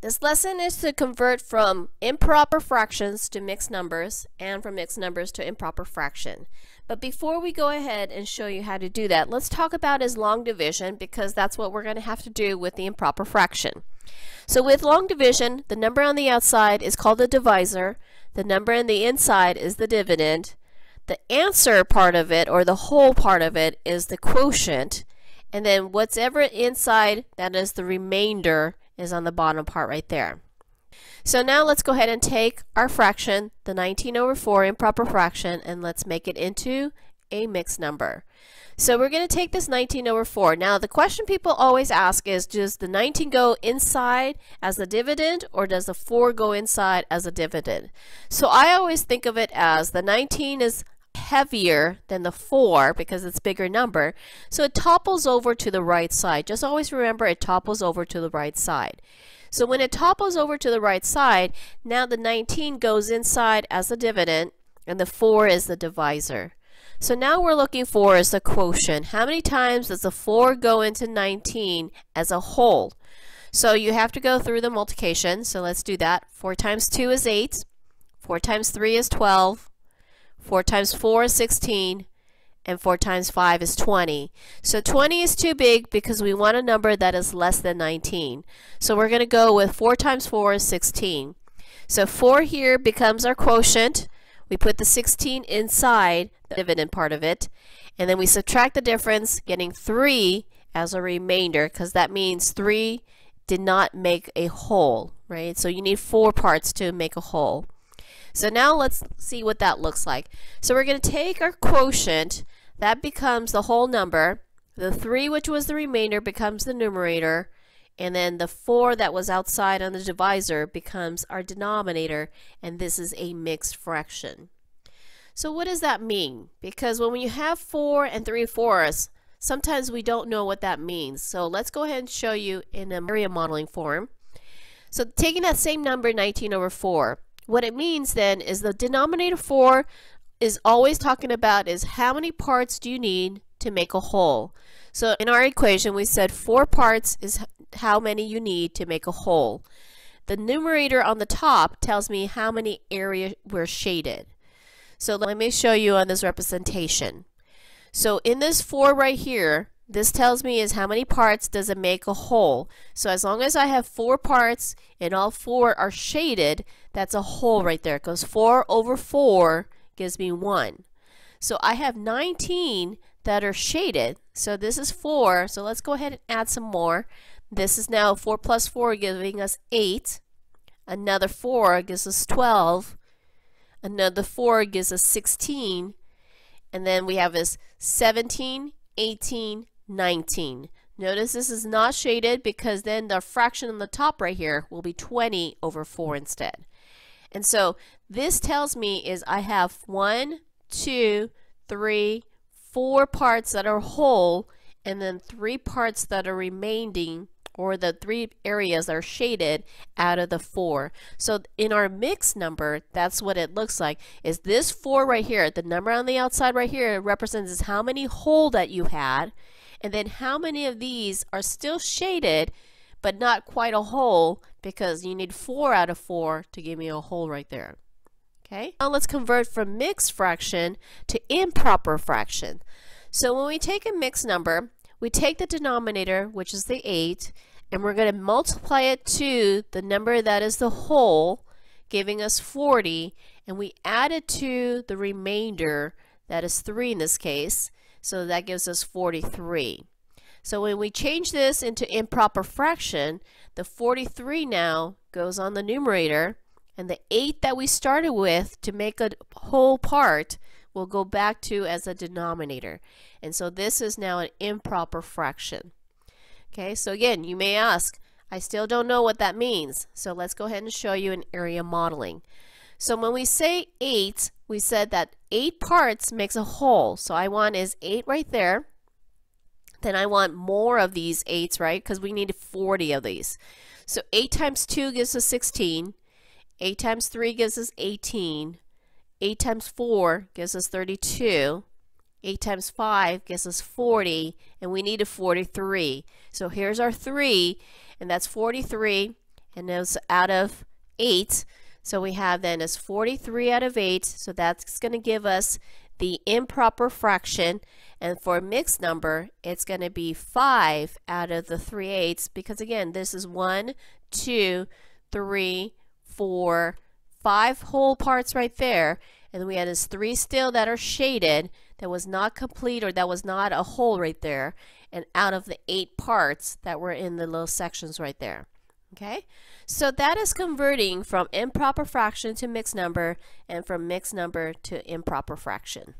This lesson is to convert from improper fractions to mixed numbers and from mixed numbers to improper fraction. But before we go ahead and show you how to do that, let's talk about is long division, because that's what we're going to have to do with the improper fraction. So with long division, the number on the outside is called the divisor, the number on the inside is the dividend, the answer part of it, or the whole part of it, is the quotient, and then whatever inside, that is the remainder, is on the bottom part right there. So now let's go ahead and take our fraction, the 19/4 improper fraction, and let's make it into a mixed number. So we're going to take this 19/4. Now the question people always ask is, does the 19 go inside as the dividend, or does the 4 go inside as a dividend? So I always think of it as the 19 is heavier than the 4 because it's a bigger number, so it topples over to the right side. Just always remember it topples over to the right side. So when it topples over to the right side, now the 19 goes inside as the dividend and the 4 is the divisor. So now we're looking for is the quotient. How many times does the 4 go into 19 as a whole? So you have to go through the multiplication. So let's do that. 4 times 2 is 8. 4 times 3 is 12. 4 times 4 is 16, and 4 times 5 is 20. So 20 is too big because we want a number that is less than 19. So we're going to go with 4 times 4 is 16. So 4 here becomes our quotient. We put the 16 inside the dividend part of it, and then we subtract the difference, getting 3 as a remainder, because that means 3 did not make a whole, right? So you need 4 parts to make a whole. So now let's see what that looks like. So we're going to take our quotient, that becomes the whole number, the 3, which was the remainder, becomes the numerator, and then the 4 that was outside on the divisor becomes our denominator, and this is a mixed fraction. So what does that mean? Because when you have 4 and 3/4, sometimes we don't know what that means. So let's go ahead and show you in an area modeling form. So taking that same number, 19/4, what it means then is the denominator 4 is always talking about is how many parts do you need to make a whole. So in our equation we said 4 parts is how many you need to make a whole. The numerator on the top tells me how many areas were shaded. So let me show you on this representation. So in this 4 right here, this tells me is how many parts does it make a whole. So as long as I have 4 parts and all 4 are shaded, that's a whole right there, because 4/4 gives me 1. So I have 19 that are shaded. So this is 4. So let's go ahead and add some more. This is now 4 plus 4 giving us 8. Another 4 gives us 12. Another 4 gives us 16. And then we have this 17, 18, 19. Notice this is not shaded because then the fraction on the top right here will be 20/4 instead. And so this tells me is I have 1, 2, 3, 4 parts that are whole, and then 3 parts that are remaining, or the 3 areas that are shaded out of the 4. So in our mixed number, that's what it looks like. Is this 4 right here, the number on the outside right here represents is how many whole that you had, and then how many of these are still shaded but not quite a whole, because you need 4 out of 4 to give me a whole right there. Okay, now let's convert from mixed fraction to improper fraction. So when we take a mixed number, we take the denominator, which is the 8, and we're going to multiply it to the number that is the whole, giving us 40, and we add it to the remainder, that is 3 in this case, so that gives us 43. So when we change this into improper fraction, the 43 now goes on the numerator, and the 8 that we started with to make a whole part will go back to as a denominator. And so this is now an improper fraction. Okay, so again, you may ask, I still don't know what that means. So let's go ahead and show you an area modeling. So when we say 8, we said that 8 parts makes a whole. So I want is 8 right there. Then I want more of these 8s, right? Because we need 40 of these. So 8 times 2 gives us 16. 8 times 3 gives us 18. 8 times 4 gives us 32. 8 times 5 gives us 40, and we need a 43. So here's our 3, and that's 43. and it was out of 8. So we have then is 43 out of 8. So that's going to give us the improper fraction. And for a mixed number, it's going to be 5 out of the 3/8, because again, this is 1, 2, 3, 4, 5 whole parts right there. And then we had this 3 still that are shaded, that was not complete, or that was not a whole right there. And out of the 8 parts that were in the little sections right there. Okay, so that is converting from improper fraction to mixed number, and from mixed number to improper fraction.